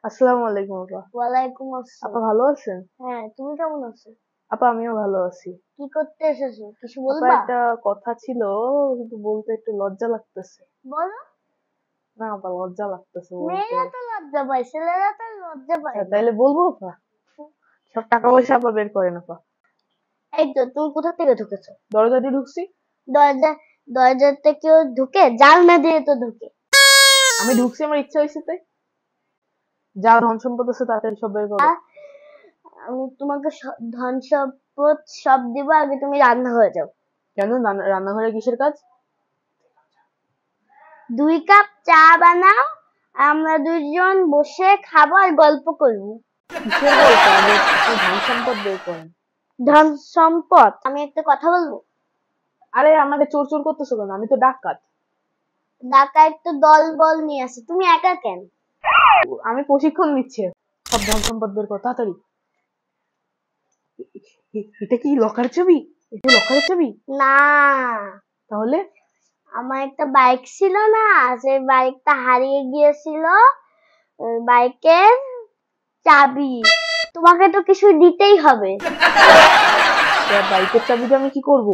আসসালামু আলাইকুম আপা। ওয়ালাইকুম আপা আসসালাম। ভালো আছেন? হ্যাঁ, তুমি কেমন আছো? আপা আমিও ভালো আছি। কি করতে এসেছো? কিছু আপা বলবা? একটা কথা ছিল, কিন্তু বলতে একটু লজ্জা লাগতেছে। বলো। না আপা, লজ্জা লাগতেছে বলতে। মেয়েরা তো লজ্জা পায়, ছেলেরা তো লজ্জা আচ্ছা পায় না। তাইলে বলবো আপা? সব টাকা পয়সা আপা বের করেন আপা। এই তো, তুমি কোথা থেকে ঢুকেছো? দরজা দিয়ে ঢুকছি। দরজা দরজাতে কেউ ঢুকে? জানলা দিয়ে তো ঢুকে। আমি ঢুকছি, আমার ইচ্ছা হয়েছে তাই। যা ধন সম্পদ আছে তাড়াতাড়ি সব বের করো। আমি তোমাকে ধন সম্পদ সব দিব, আগে তুমি রান্না হয়ে যাও। কেন? রান্নাঘরে কিসের কাজ? 2 কাপ চা বানাও, আমরা দুজন বসে খাবো আর গল্প করবো। কিসের গল্প? আগে আপনি ধন সম্পদ বের করেন। ধন সম্পদ, আমি একটা কথা বলবো? আরে আমাকে চোর চোর করতেছো কেন? আমি তো ডাকাত। ডাকাত তো দল বল নিয়ে আসে, তুমি একা কেন? আমি প্রশিক্ষণ নিচ্ছি। সব ধন সম্পদ বের কর তাড়াতাড়ি। এটা কি লকার চাবি? এটা লকারের চাবি? না, তাহলে? আমার একটা বাইক ছিল না, সেই বাইকটা হারিয়ে গিয়েছিল। ওই বাইকের চাবি। তোমাকে তো কিছু দিতেই হবে। বাইকের চাবিটা আমি কি করব?